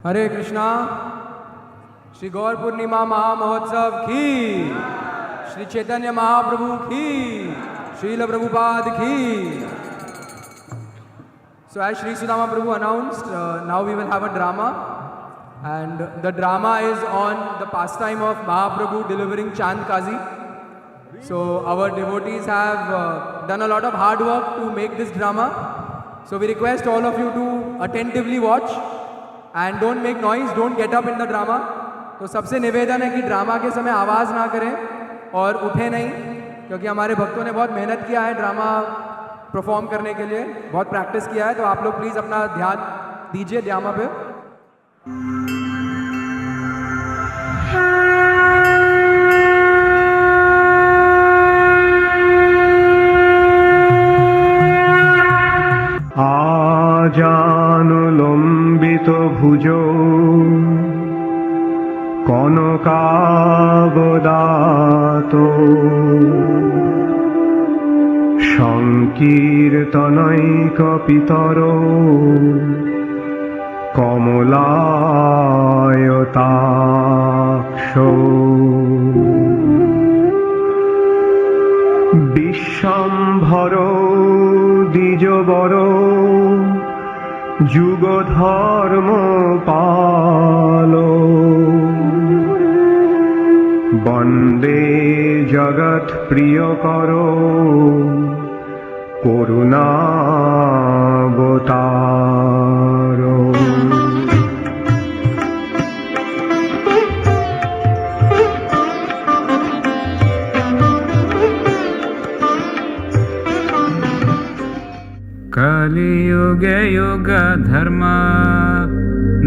हरे कृष्णा। श्री गौर पूर्णिमा महामहोत्सव की, श्री चैतन्य महाप्रभु की, श्रील प्रभुपाद की। So as Sri Sudama Prabhu announced, now we will have a drama, and the drama is on the pastime of Mahaprabhu delivering Chand Kazi. So our devotees have done a lot of hard work to make this drama. So we request all of you to attentively watch and don't make noise, don't get up in the drama. तो सबसे निवेदन है कि drama के समय आवाज़ ना करें और उठे नहीं, क्योंकि हमारे भक्तों ने बहुत मेहनत किया है ड्रामा परफॉर्म करने के लिए, बहुत प्रैक्टिस किया है। तो आप लोग प्लीज़ अपना ध्यान दीजिए ड्रामा पे। আজানুলম্বিত ভুজো কনকাবদাত সংকীর্তনৈক পিতর কমলায়তাক্ষ বিশ্বম্ভর দ্বিজবর যুগ ধর্ম পাল বন্দে জগৎ প্রিয়কর করুণাবতার। कलियुगे युग धर्म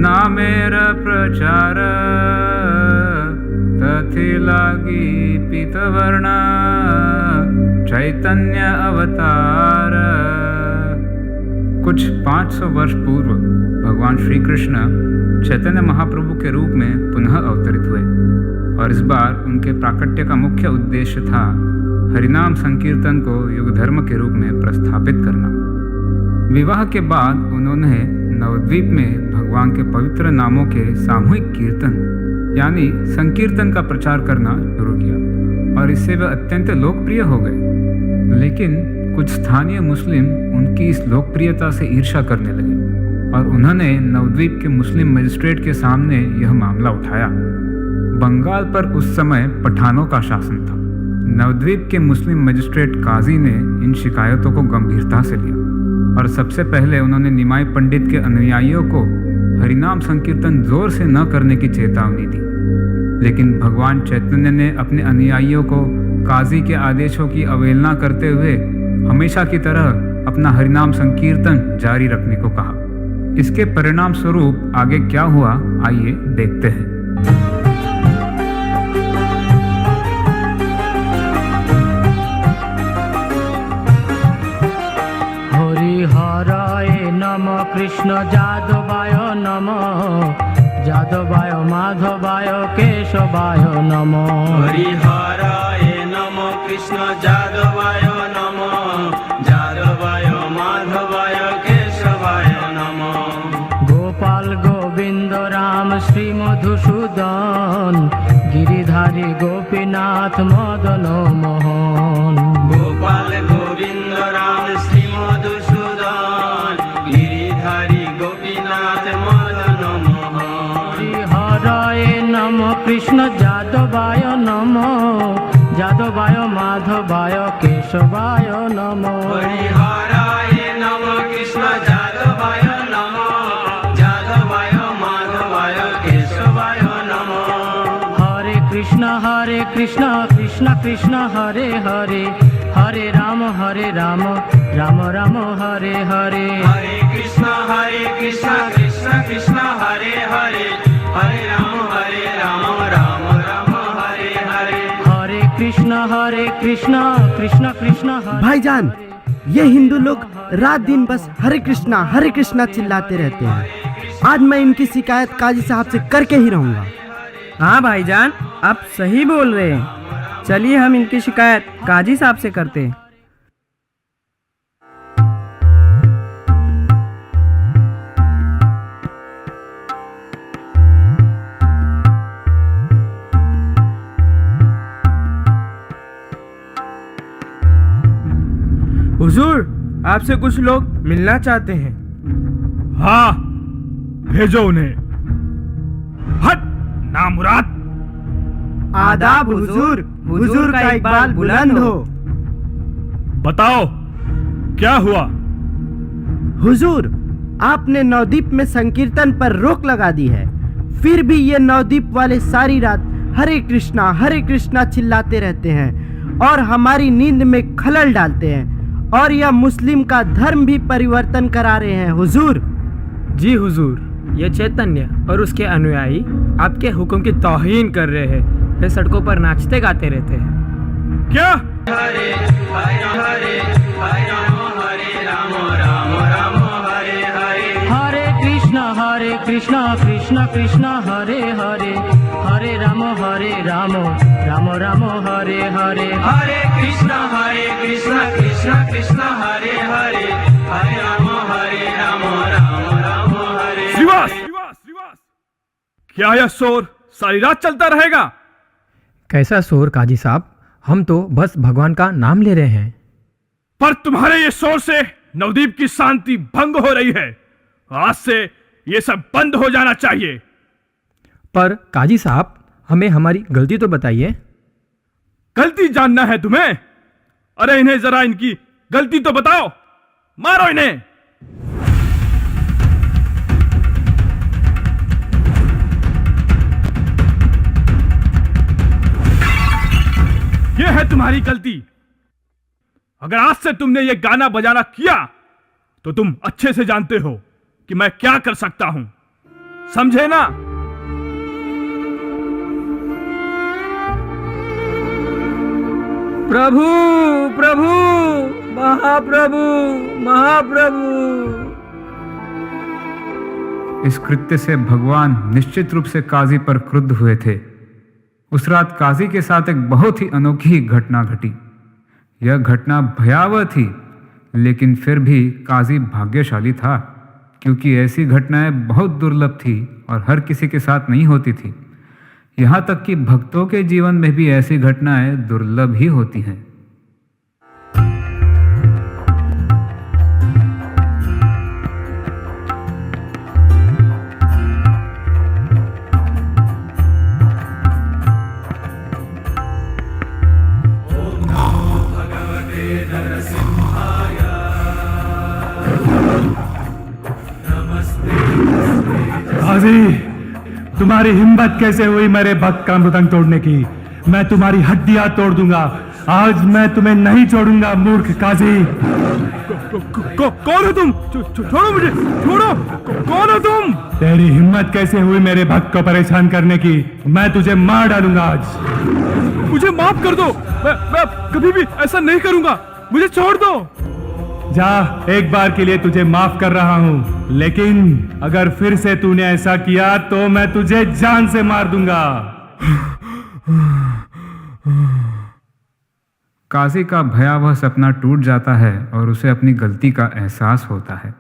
नामेर प्रचार तथि लागी पीतवर्ण चैतन्य अवतार। कुछ 500 वर्ष पूर्व भगवान श्री कृष्ण चैतन्य महाप्रभु के रूप में पुनः अवतरित हुए, और इस बार उनके प्राकट्य का मुख्य उद्देश्य था हरिनाम संकीर्तन को युग धर्म के रूप में प्रस्थापित करना। विवाह के बाद उन्होंने नवद्वीप में भगवान के पवित्र नामों के सामूहिक कीर्तन यानी संकीर्तन का प्रचार करना शुरू किया, और इससे वे अत्यंत लोकप्रिय हो गए। लेकिन कुछ स्थानीय मुस्लिम उनकी इस लोकप्रियता से ईर्ष्या करने लगे, और उन्होंने नवद्वीप के मुस्लिम मजिस्ट्रेट के सामने यह मामला उठाया। बंगाल पर उस समय पठानों का शासन था। नवद्वीप के मुस्लिम मजिस्ट्रेट काजी ने इन शिकायतों को गंभीरता से लिया, और सबसे पहले उन्होंने निमाई पंडित के अनुयायियों को हरिनाम संकीर्तन जोर से न करने की चेतावनी दी। लेकिन भगवान चैतन्य ने अपने अनुयायियों को काजी के आदेशों की अवहेलना करते हुए हमेशा की तरह अपना हरिनाम संकीर्तन जारी रखने को कहा। इसके परिणाम स्वरूप आगे क्या हुआ, आइए देखते हैं। हराय नम कृष्ण जादवाय नम जादवाय माधवाय केशवाय नम। हरिहराय नम कृष्ण जादवाय नम जादवाय माधवाय केशवाय नम। गोपाल गोविंद राम श्री मधुसूदन गिरिधारी गोपीनाथ मदन मोहन। गोपाल गोविंद राम श्री मधुसूदन गिरिधारी गोपीनाथ मदन मोहन। हराय नम कृष्ण जादवाय नम जादवाय माधवाय केशवाय नम। हरिहराय नम कृष्ण जादवाय नम जादवाय माधवाय केशवाय नम। हरे कृष्ण कृष्ण कृष्ण हरे हरे हरे राम राम राम हरे हरे। हरे कृष्ण कृष्ण कृष्ण हरे हरे हरे राम राम राम हरे हरे। हरे कृष्ण कृष्ण कृष्ण हरे। भाईजान, ये हिंदू लोग रात दिन बस हरे कृष्णा चिल्लाते रहते हैं। आज मैं इनकी शिकायत काजी साहब से करके ही रहूंगा। हाँ भाईजान, आप सही बोल रहे हैं। चलिए हम इनकी शिकायत काजी साहब से करते हैं। हुजूर, आपसे कुछ लोग मिलना चाहते हैं। हाँ, भेजो उन्हें। हट नामुराद। आदाब हुजूर, हुजूर का इकबाल बुलंद हो। बताओ क्या हुआ? हुजूर, आपने नवदीप में संकीर्तन पर रोक लगा दी है, फिर भी ये नवदीप वाले सारी रात हरे कृष्णा चिल्लाते रहते हैं और हमारी नींद में खलल डालते हैं और यह मुस्लिम का धर्म भी परिवर्तन करा रहे हैं हुजूर। जी हुजूर, ये चैतन्य और उसके अनुयायी आपके हुक्म की तौहीन कर रहे हैं। वे सड़कों पर नाचते गाते रहते हैं। क्या? हरे हरे हरे हरे राम राम राम हरे हरे। हरे कृष्णा कृष्णा कृष्णा हरे हरे, हरे राम राम राम हरे हरे। हरे कृष्णा कृष्णा कृष्णा हरे हरे, हरे राम राम राम हरे। श्रीवास, क्या यह शोर सारी रात चलता रहेगा? कैसा शोर काजी साहब, हम तो बस भगवान का नाम ले रहे हैं। पर तुम्हारे ये शोर से नवदीप की शांति भंग हो रही है। आज से ये सब बंद हो जाना चाहिए। पर काजी साहब, हमें हमारी गलती तो बताइए। गलती जानना है तुम्हें? अरे इन्हें जरा इनकी गलती तो बताओ। मारो इन्हें। यह है तुम्हारी गलती। अगर आज से तुमने ये गाना बजाना किया तो तुम अच्छे से जानते हो कि मैं क्या कर सकता हूं, समझे ना? प्रभु प्रभु, महाप्रभु महाप्रभु। इस कृत्य से भगवान निश्चित रूप से काजी पर क्रुद्ध हुए थे। उस रात काजी के साथ एक बहुत ही अनोखी घटना घटी। यह घटना भयावह थी, लेकिन फिर भी काजी भाग्यशाली था, क्योंकि ऐसी घटनाएं बहुत दुर्लभ थी और हर किसी के साथ नहीं होती थी। यहाँ तक कि भक्तों के जीवन में भी ऐसी घटनाएं दुर्लभ ही होती हैं। काजी, तुम्हारी हिम्मत कैसे हुई मेरे भक्त का मृदंग तोड़ने की? मैं तुम्हारी हड्डियां तोड़ दूंगा। आज मैं तुम्हें नहीं छोड़ूंगा मूर्ख काजी। कौन हो तुम? छोड़ो मुझे, छोड़ो। कौन हो तुम? तेरी हिम्मत कैसे हुई मेरे भक्त को परेशान करने की? मैं तुझे मार डालूंगा आज। मुझे माफ कर दो। मैं कभी भी ऐसा नहीं करूंगा। मुझे छोड़ दो। जा, एक बार के लिए तुझे माफ कर रहा हूं, लेकिन अगर फिर से तूने ऐसा किया तो मैं तुझे जान से मार दूंगा। काजी का भयावह सपना टूट जाता है और उसे अपनी गलती का एहसास होता है।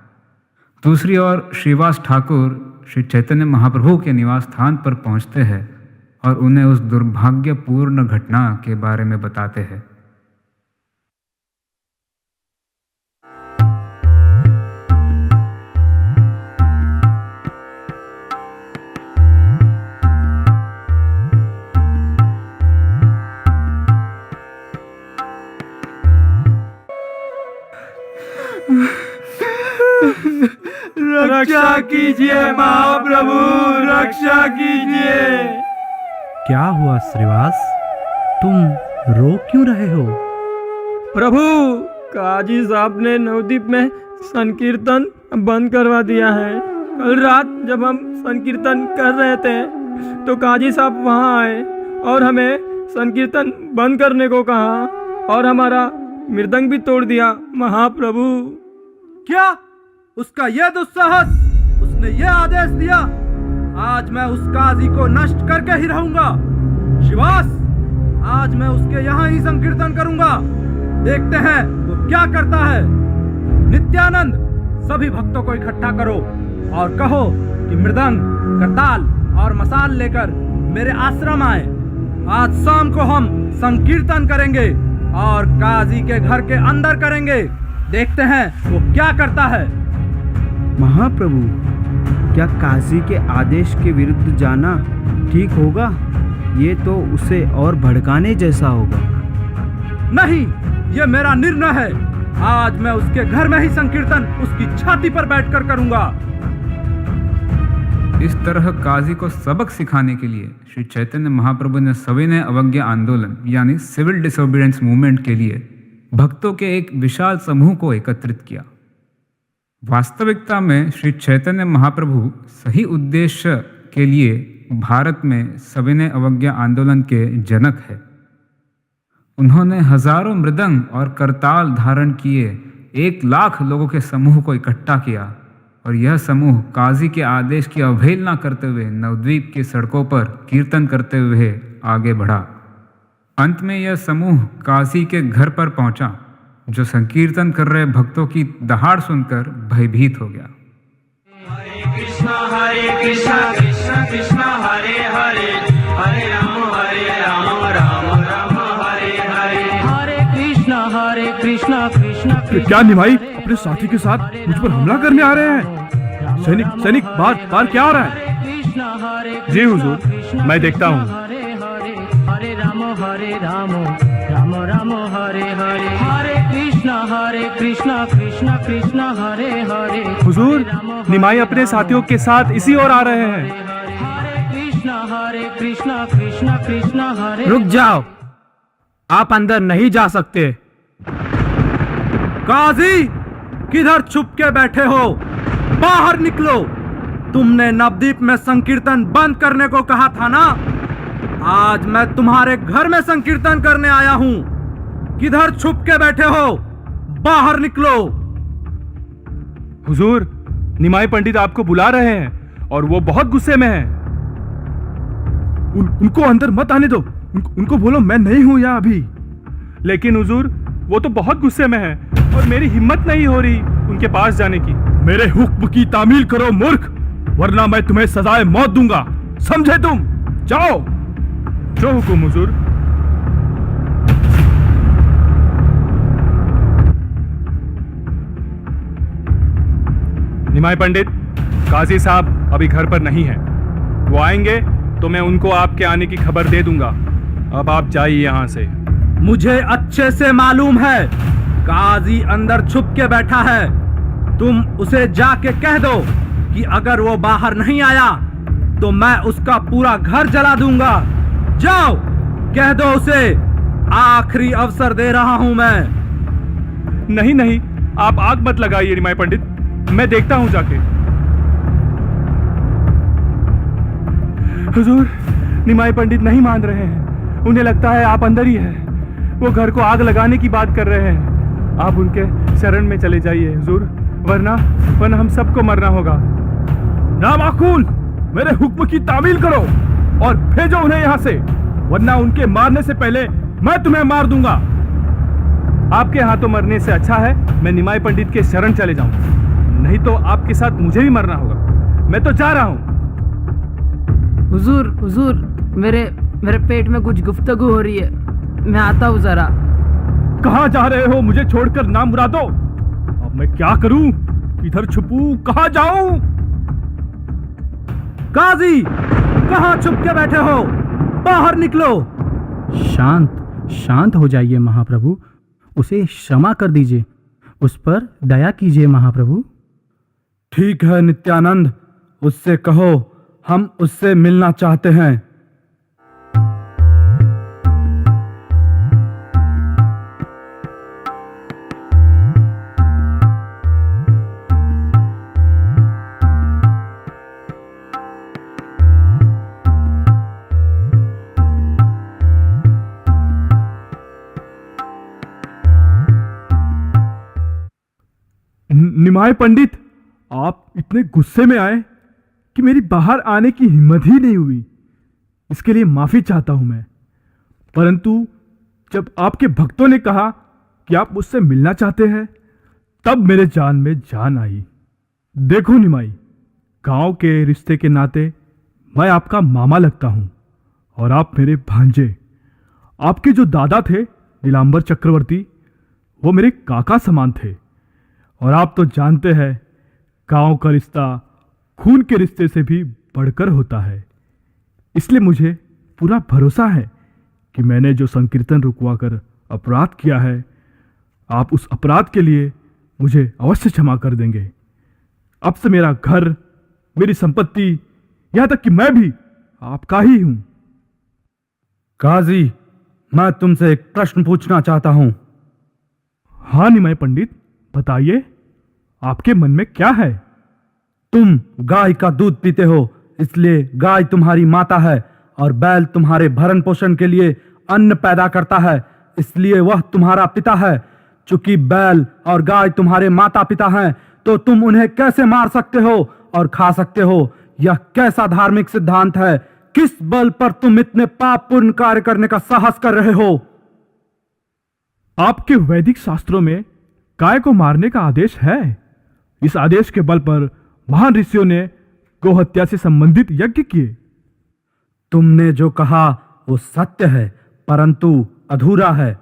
दूसरी ओर श्रीवास ठाकुर श्री चैतन्य महाप्रभु के निवास स्थान पर पहुंचते हैं और उन्हें उस दुर्भाग्यपूर्ण घटना के बारे में बताते हैं। रक्षा कीजिए महाप्रभु, रक्षा कीजिए। क्या हुआ श्रीवास, तुम रो क्यों रहे हो? प्रभु, काजी साहब ने नवदीप में संकीर्तन बंद करवा दिया है। कल रात जब हम संकीर्तन कर रहे थे तो काजी साहब वहाँ आए और हमें संकीर्तन बंद करने को कहा और हमारा मृदंग भी तोड़ दिया महाप्रभु। क्या? उसका यह दुस्साहस, उसने यह आदेश दिया? आज मैं उस काजी को नष्ट करके ही रहूंगा। श्रीवास, आज मैं उसके यहाँ ही संकीर्तन करूंगा। देखते हैं वो क्या करता है। नित्यानंद, सभी भक्तों को इकट्ठा करो और कहो कि मृदंग, करताल और मसाल लेकर मेरे आश्रम आए। आज शाम को हम संकीर्तन करेंगे और काजी के घर के अंदर करेंगे। देखते हैं वो क्या करता है। महाप्रभु, क्या काजी के आदेश के विरुद्ध जाना ठीक होगा? ये तो उसे और भड़काने जैसा होगा। नहीं, ये मेरा निर्णय है। आज मैं उसके घर में ही संकीर्तन उसकी छाती पर बैठकर करूंगा। इस तरह काजी को सबक सिखाने के लिए श्री चैतन्य महाप्रभु ने सविनय अवज्ञा आंदोलन यानी सिविल डिसोबीडियंस मूवमेंट के लिए भक्तों के एक विशाल समूह को एकत्रित किया। वास्तविकता में श्री चैतन्य महाप्रभु सही उद्देश्य के लिए भारत में सविनय अवज्ञा आंदोलन के जनक है। उन्होंने हजारों मृदंग और करताल धारण किए 1 लाख लोगों के समूह को इकट्ठा किया और यह समूह काजी के आदेश की अवहेलना करते हुए नवद्वीप की सड़कों पर कीर्तन करते हुए आगे बढ़ा। अंत में यह समूह काजी के घर पर पहुंचा, जो संकीर्तन कर रहे भक्तों की दहाड़ सुनकर भयभीत हो गया। कृष्णा कृष्णा कृष्णा हरे हरे, हरे राम राम राम हरे हरे। हरे कृष्णा कृष्णा क्या निमाई अपने साथी के साथ मुझ पर हमला करने आ रहे हैं? सैनिक बाहर क्या हो रहा है? जी हुजूर, मैं देखता हूँ। हरे राम राम राम हरे हरे। हरे कृष्णा कृष्णा हरे हरे। हुजूर, निमाई अपने साथियों के साथ इसी ओर आ रहे हैं। हरे कृष्णा कृष्णा हरे। रुक जाओ, आप अंदर नहीं जा सकते। काजी, किधर छुप के बैठे हो? बाहर निकलो। तुमने नवद्वीप में संकीर्तन बंद करने को कहा था ना? आज मैं तुम्हारे घर में संकीर्तन करने आया हूं। किधर छुप के बैठे हो? बाहर निकलो। हुजूर, निमाई पंडित आपको बुला रहे हैं और वो बहुत गुस्से में हैं। उनको अंदर मत आने दो। उनको बोलो मैं नहीं हूं यहाँ अभी। लेकिन हुजूर, वो तो बहुत गुस्से में है और मेरी हिम्मत नहीं हो रही उनके पास जाने की। मेरे हुक्म की तामील करो मूर्ख, वरना मैं तुम्हें सजाए मौत दूंगा। समझे तुम? जाओ। जो हुक्म हुजूर। निमाई पंडित, काजी साहब अभी घर पर नहीं है। वो आएंगे तो मैं उनको आपके आने की खबर दे दूंगा। अब आप जाइए यहाँ से। मुझे अच्छे से मालूम है काजी अंदर छुप के बैठा है। तुम उसे जाके कह दो कि अगर वो बाहर नहीं आया तो मैं उसका पूरा घर जला दूंगा। जाओ, कह दो उसे। आखिरी अवसर दे रहा हूं मैं। नहीं, आप आग मत लगाइए निमाई पंडित, मैं देखता हूं जाके। हुजूर, निमाई पंडित नहीं मान रहे हैं। उन्हें लगता है आप अंदर ही हैं। वो घर को आग लगाने की बात कर रहे हैं। आप उनके शरण में चले जाइए हुजूर, वरना हम सबको मरना होगा। नामाकूल, मेरे हुक्म की तामील करो और भेजो उन्हें यहाँ से, वरना उनके मारने से पहले मैं तुम्हें मार दूंगा। आपके हाथों मरने से अच्छा है मैं निमाई पंडित के शरण चले जाऊं, नहीं तो आपके साथ मुझे भी मरना होगा। मैं तो जा रहा हूं। हुजूर, मेरे पेट में कुछ गुफ्तगू हो रही है, मैं आता हूँ जरा। कहाँ जा रहे हो? मुझे छोड़कर ना मुरादो। अब मैं क्या करूं? इधर छुपूं? कहाँ जाऊं? काजी, कहाँ छुप के बैठे हो? बाहर निकलो। शांत हो जाइए महाप्रभु, उसे क्षमा कर दीजिए, उस पर दया कीजिए महाप्रभु। ठीक है नित्यानंद, उससे कहो हम उससे मिलना चाहते हैं। निमाई पंडित, आप इतने गुस्से में आए कि मेरी बाहर आने की हिम्मत ही नहीं हुई। इसके लिए माफी चाहता हूं मैं। परंतु जब आपके भक्तों ने कहा कि आप मुझसे मिलना चाहते हैं, तब मेरे जान में जान आई। देखो निमाई, गांव के रिश्ते के नाते मैं आपका मामा लगता हूं और आप मेरे भांजे। आपके जो दादा थे नीलांबर चक्रवर्ती, वो मेरे काका समान थे। और आप तो जानते हैं गांव का रिश्ता खून के रिश्ते से भी बढ़कर होता है। इसलिए मुझे पूरा भरोसा है कि मैंने जो संकीर्तन रुकवाकर अपराध किया है, आप उस अपराध के लिए मुझे अवश्य क्षमा कर देंगे। अब से मेरा घर, मेरी संपत्ति, यहां तक कि मैं भी आपका ही हूं। काजी, मैं तुमसे एक प्रश्न पूछना चाहता हूं। हाँ निमाई पंडित, बताइए, आपके मन में क्या है? तुम गाय का दूध पीते हो, इसलिए गाय तुम्हारी माता है, और बैल तुम्हारे भरण पोषण के लिए अन्न पैदा करता है, इसलिए वह तुम्हारा पिता है। चूंकि बैल और गाय तुम्हारे माता पिता हैं, तो तुम उन्हें कैसे मार सकते हो और खा सकते हो? यह कैसा धार्मिक सिद्धांत है? किस बल पर तुम इतने पापपूर्ण कार्य करने का साहस कर रहे हो? आपके वैदिक शास्त्रों में गाय को मारने का आदेश है। इस आदेश के बल पर महान ऋषियों ने गोहत्या से संबंधित यज्ञ किए। तुमने जो कहा वो सत्य है, परंतु अधूरा है।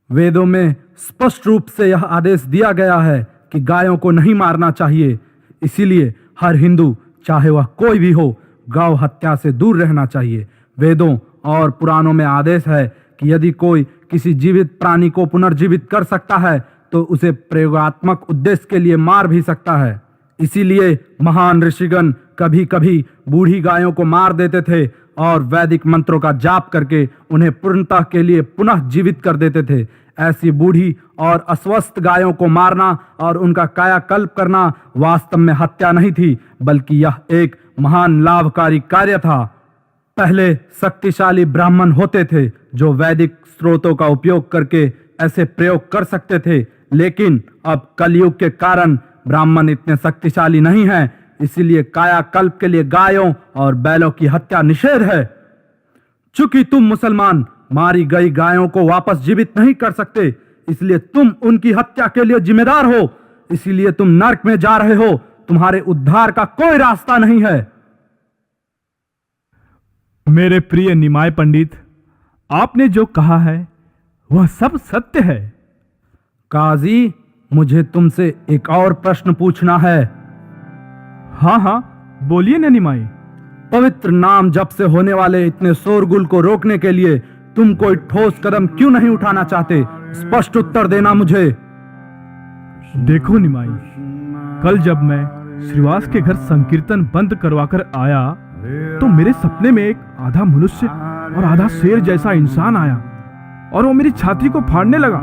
वेदों में स्पष्ट रूप से यह आदेश दिया गया है कि गायों को नहीं मारना चाहिए। इसीलिए हर हिंदू, चाहे वह कोई भी हो, गौ हत्या से दूर रहना चाहिए। वेदों और पुराणों में आदेश है कि यदि कोई किसी जीवित प्राणी को पुनर्जीवित कर सकता है तो उसे प्रयोगात्मक उद्देश्य के लिए मार भी सकता है। इसीलिए महान ऋषिगण कभी कभी बूढ़ी गायों को मार देते थे और वैदिक मंत्रों का जाप करके उन्हें पूर्णता के लिए पुनः जीवित कर देते थे। ऐसी बूढ़ी और अस्वस्थ गायों को मारना और उनका कायाकल्प करना वास्तव में हत्या नहीं थी, बल्कि यह एक महान लाभकारी कार्य था। पहले शक्तिशाली ब्राह्मण होते थे जो वैदिक स्रोतों का उपयोग करके ऐसे प्रयोग कर सकते थे, लेकिन अब कलयुग के कारण ब्राह्मण इतने शक्तिशाली नहीं हैं, इसीलिए कायाकल्प के लिए गायों और बैलों की हत्या निषेध है। चूंकि तुम मुसलमान मारी गई गायों को वापस जीवित नहीं कर सकते, इसलिए तुम उनकी हत्या के लिए जिम्मेदार हो। इसीलिए तुम नरक में जा रहे हो। तुम्हारे उद्धार का कोई रास्ता नहीं है। मेरे प्रिय निमाय पंडित, आपने जो कहा है वह सब सत्य है। काजी, मुझे तुमसे एक और प्रश्न पूछना है। हाँ हाँ, बोलिए ना निमाई। पवित्र नाम जप से होने वाले इतने शोरगुल को रोकने के लिए तुम कोई ठोस कदम क्यों नहीं उठाना चाहते? स्पष्ट उत्तर देना मुझे। देखो निमाई, कल जब मैं श्रीवास के घर संकीर्तन बंद करवाकर आया तो मेरे सपने में एक आधा मनुष्य और आधा शेर जैसा इंसान आया और वो मेरी छाती को फाड़ने लगा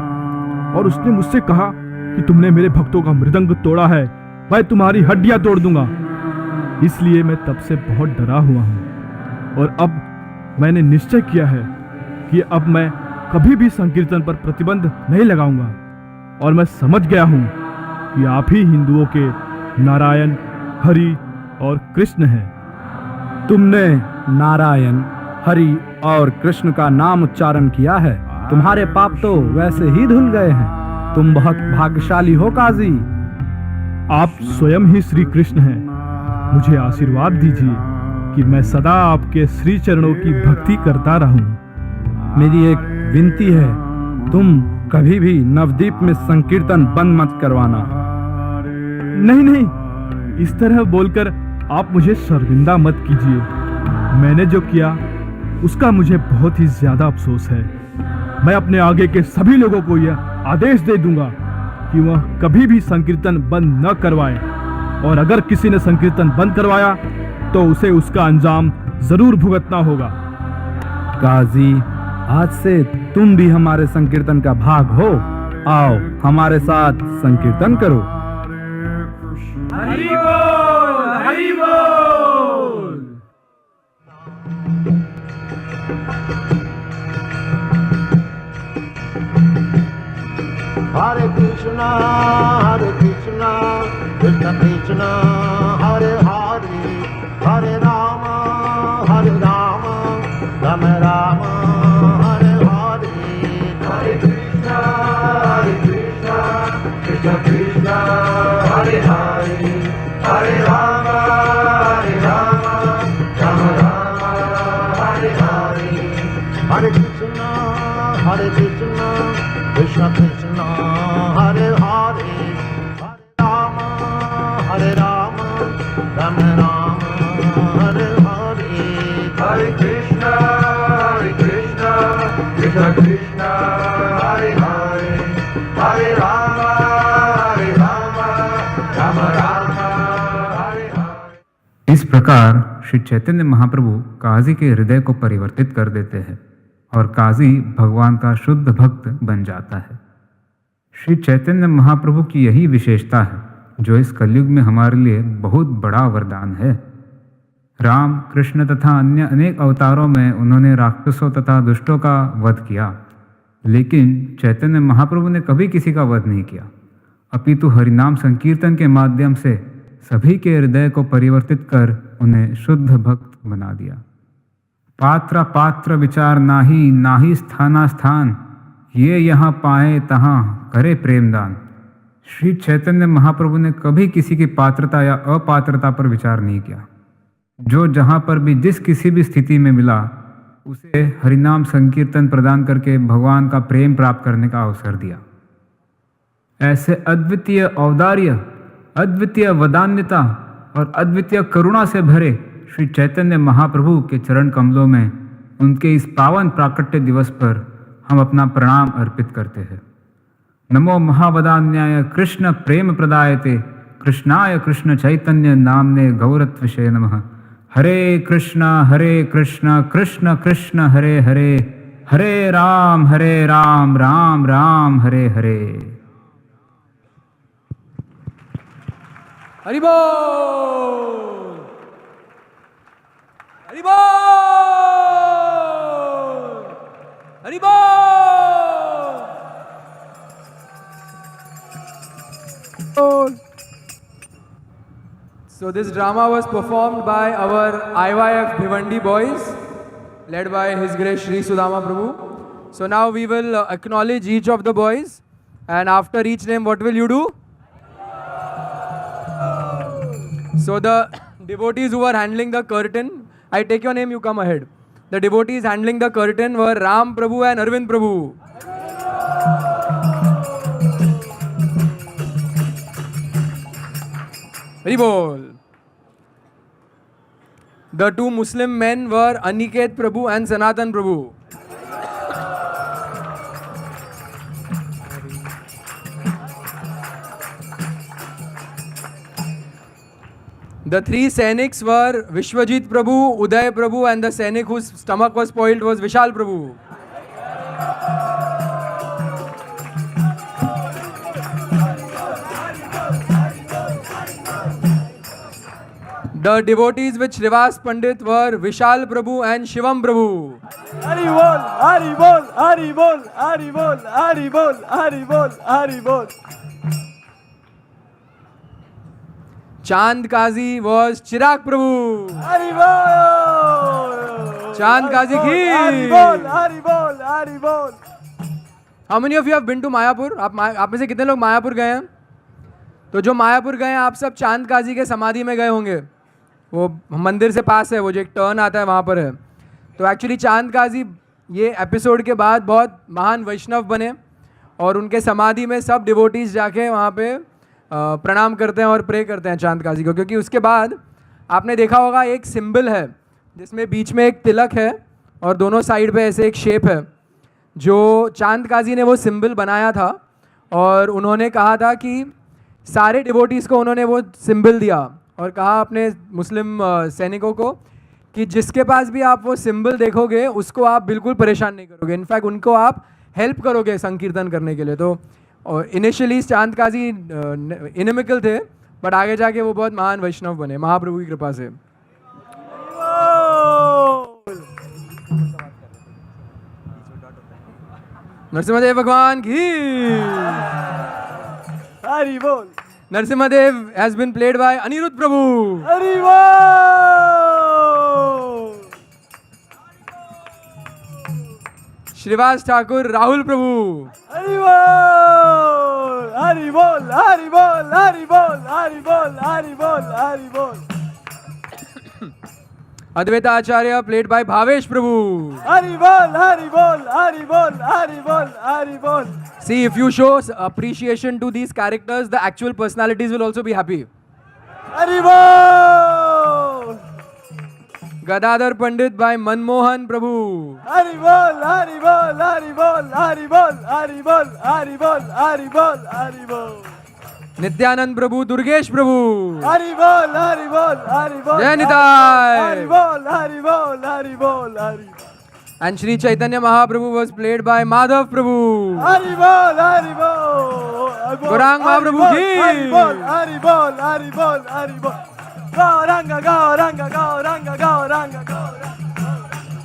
और उसने मुझसे कहा कि तुमने मेरे भक्तों का मृदंग तोड़ा है, मैं तुम्हारी हड्डियां तोड़ दूंगा। इसलिए मैं तब से बहुत डरा हुआ हूं और अब मैंने निश्चय किया है कि अब मैं कभी भी संकीर्तन पर प्रतिबंध नहीं लगाऊंगा। और मैं समझ गया हूं कि आप ही हिंदुओं के नारायण, हरि और कृष्ण हैं। तुमने नारायण, हरि और कृष्ण का नाम उच्चारण किया है, तुम्हारे पाप तो वैसे ही धुल गए हैं। तुम बहुत भाग्यशाली हो काजी। आप स्वयं ही श्री कृष्ण हैं। मुझे आशीर्वाद दीजिए कि मैं सदा आपके श्री चरणों की भक्ति करता रहूं। मेरी एक विनती है, तुम कभी भी नवदीप में संकीर्तन बंद मत करवाना। नहीं नहीं, इस तरह बोलकर आप मुझे शर्मिंदा मत कीजिए। मैंने जो किया उसका मुझे बहुत ही ज्यादा अफसोस है। मैं अपने आगे के सभी लोगों को यह आदेश दे दूंगा कि वह कभी भी संकीर्तन बंद न करवाए, और अगर किसी ने संकीर्तन बंद करवाया तो उसे उसका अंजाम जरूर भुगतना होगा। काजी, आज से तुम भी हमारे संकीर्तन का भाग हो। आओ हमारे साथ संकीर्तन करो। हरि बोल, हरि बोल। Hare Krishna, Krishna Krishna, Hare Hare, Hare Rama, Rama Rama, Hare Hare. Hare Krishna, Krishna Krishna, Hare Hare, Hare Rama, Rama Rama, Hare Hare. Hare Krishna, Krishna Krishna, Hare Hare, Hare Krishna, Krishna Krishna, Hare Hare, Hare Rama, Rama Rama, Hare Hare. इस प्रकार श्री चैतन्य महाप्रभु काजी के हृदय को परिवर्तित कर देते हैं और काजी भगवान का शुद्ध भक्त बन जाता है। श्री चैतन्य महाप्रभु की यही विशेषता है जो इस कलयुग में हमारे लिए बहुत बड़ा वरदान है। राम, कृष्ण तथा अन्य अनेक अवतारों में उन्होंने राक्षसों तथा दुष्टों का वध किया, लेकिन चैतन्य महाप्रभु ने कभी किसी का वध नहीं किया, अपितु हरिनाम संकीर्तन के माध्यम से सभी के हृदय को परिवर्तित कर उन्हें शुद्ध भक्त बना दिया। पात्र पात्र विचार नाही, नाही स्थाना स्थान, ये यहाँ पाए तहाँ करे प्रेमदान। श्री चैतन्य महाप्रभु ने कभी किसी की पात्रता या अपात्रता पर विचार नहीं किया। जो जहाँ पर भी जिस किसी भी स्थिति में मिला उसे हरिनाम संकीर्तन प्रदान करके भगवान का प्रेम प्राप्त करने का अवसर दिया। ऐसे अद्वितीय औदार्य, अद्वितीय वदान्यता और अद्वितीय करुणा से भरे श्री चैतन्य महाप्रभु के चरण कमलों में उनके इस पावन प्राकट्य दिवस पर हम अपना प्रणाम अर्पित करते हैं। नमो महावदान्याय कृष्ण प्रेम प्रदायते, कृष्णाय कृष्ण चैतन्य नामने गौरत्विषे नमः। हरे कृष्ण कृष्ण कृष्ण हरे हरे, हरे राम राम राम हरे हरे। हरि बोल, हरि बोल, हरि बोल। So this drama was performed by our IYF Bhiwandi boys, led by His Grace Shri Sudama Prabhu. So now we will acknowledge each of the boys, and after each name, what will you do? So the devotees who were handling the curtain, I take your name, you come ahead. The devotees handling the curtain were Ram Prabhu and Arvind Prabhu. Hari Bol. The two Muslim men were Aniket Prabhu and Sanatan Prabhu. The three Sainiks were Vishwajit Prabhu, Uday Prabhu, and the Sainik whose stomach was spoiled was Vishal Prabhu. The devotees with Shrivas Pandit were Vishal Prabhu and Shivam Prabhu. Hari Bol, Hari Bol, Hari Bol, Hari Bol, Hari Bol, Hari Bol, Hari Bol. Chand Kazi was Chirag Prabhu. Hari Bol. Chand Kazi ki. Hari Bol, Hari Bol, Hari Bol. How many of you have been to Mayapur? आप में से कितने लोग मायापुर गए हैं? तो जो मायापुर गए हैं आप सब चांद काजी के समाधि में गए होंगे। वो मंदिर से पास है, वो जो एक टर्न आता है वहाँ पर है। तो एक्चुअली चांद काजी ये एपिसोड के बाद बहुत महान वैष्णव बने और उनके समाधि में सब डिवोटीज जाके वहाँ पे प्रणाम करते हैं और प्रे करते हैं चांद काजी को, क्योंकि उसके बाद आपने देखा होगा एक सिंबल है जिसमें बीच में एक तिलक है और दोनों साइड पे ऐसे एक शेप है। जो चांद काजी ने वो सिंबल बनाया था और उन्होंने कहा था कि सारे डिवोटीज़ को उन्होंने वो सिंबल दिया और कहा अपने मुस्लिम सैनिकों को कि जिसके पास भी आप वो सिंबल देखोगे उसको आप बिल्कुल परेशान नहीं करोगे, इनफैक्ट उनको आप हेल्प करोगे संकीर्तन करने के लिए। तो इनिशियली चांद काजी इनमिकल थे बट आगे जाके वो बहुत महान वैष्णव बने महाप्रभु की कृपा से। नरसिम्हा भगवान की हरि बोल। Narasimhadev has been played by Anirudh Prabhu. Hari बोल। Shrivas Thakur Rahul Prabhu. Hari बोल, हरि बोल, हरि बोल, हरि बोल, हरि बोल, हरि बोल, हरि बोल। Advaita Acharya played by Bhavesh Prabhu. Hari बोल, हरि बोल, हरि बोल, हरि बोल, हरि बोल। See, if you show appreciation to these characters, the actual personalities will also be happy. Hari बोल। Gadadhar Pandit by Manmohan Prabhu. Hari बोल हरि बोल हरि बोल हरि बोल हरि बोल हरि बोल हरि बोल हरि बोल Nityanand Prabhu, Durgesh Prabhu. Hari बोल हरि बोल हरि बोल Jai Nitai. हरि बोल हरि बोल हरि बोल Hari And Sri Chaitanya Mahaprabhu was played by Madhav Prabhu. Hari बोल हरि बोल Gaurang Mahaprabhu ki. हरि बोल हरि बोल हरि बोल हरि बोल Gaurang Gaurang Gaurang Gaurang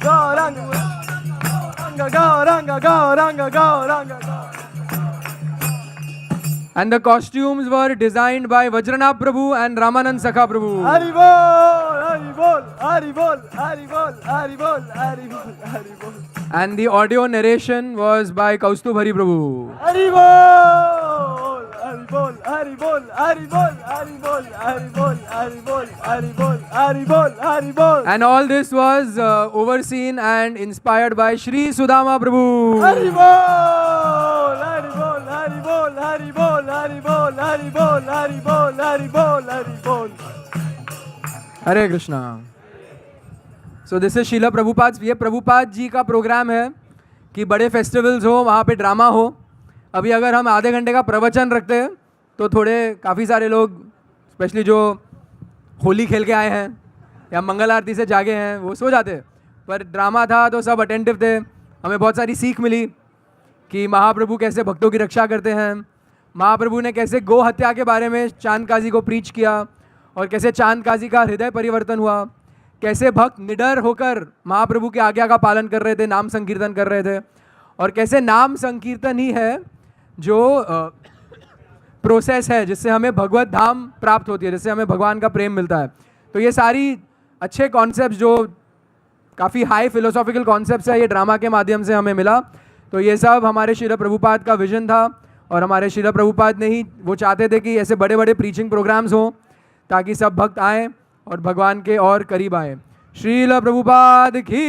Gaurang Gaurang Gaurang Gaurang And the costumes were designed by Vajranath Prabhu and Ramanand Sakha Prabhu. Hari बोल हरि बोल हरि बोल हरि बोल हरि बोल हरि बोल हरि बोल And the audio narration was by Kaustubh Hari Prabhu. Hari बोल हरि बोल हरि बोल हरि बोल हरि बोल हरि बोल हरि बोल हरि बोल हरि बोल हरि बोल And all this was overseen and inspired by Sri Sudama Prabhu. Hari बोल हरि बोल हरि बोल हरि बोल हरि बोल हरि बोल हरि बोल हरि बोल हरि बोल Hare Krishna. So this is Srila Prabhupada. ये प्रभुपाद जी का प्रोग्राम है कि बड़े फेस्टिवल्स हो, वहाँ पे ड्रामा हो. अभी अगर हम आधे घंटे का प्रवचन रखते हैं तो थोड़े काफ़ी सारे लोग, स्पेशली जो होली खेल के आए हैं या मंगल आरती से जागे हैं, वो सो जाते. पर ड्रामा था तो सब अटेंटिव थे. हमें बहुत सारी सीख मिली कि महाप्रभु कैसे भक्तों की रक्षा करते हैं. महाप्रभु ने कैसे गो हत्या के बारे में चांद काजी को प्रीच किया और कैसे चांद काजी का हृदय परिवर्तन हुआ. कैसे भक्त निडर होकर महाप्रभु की आज्ञा का पालन कर रहे थे, नाम संकीर्तन कर रहे थे. और कैसे नाम संकीर्तन ही है जो प्रोसेस है जिससे हमें भगवत धाम प्राप्त होती है, जिससे हमें भगवान का प्रेम मिलता है. तो ये सारी अच्छे कॉन्सेप्ट्स जो काफ़ी हाई फिलोसॉफिकल कॉन्सेप्ट्स है, ये ड्रामा के माध्यम से हमें मिला. तो ये सब हमारे श्रील प्रभुपाद का विजन था और हमारे श्रील प्रभुपाद ने ही वो चाहते थे कि ऐसे बड़े बड़े प्रीचिंग प्रोग्राम्स हों ताकि सब भक्त आएँ और भगवान के और करीब आएँ. श्रील प्रभुपाद की.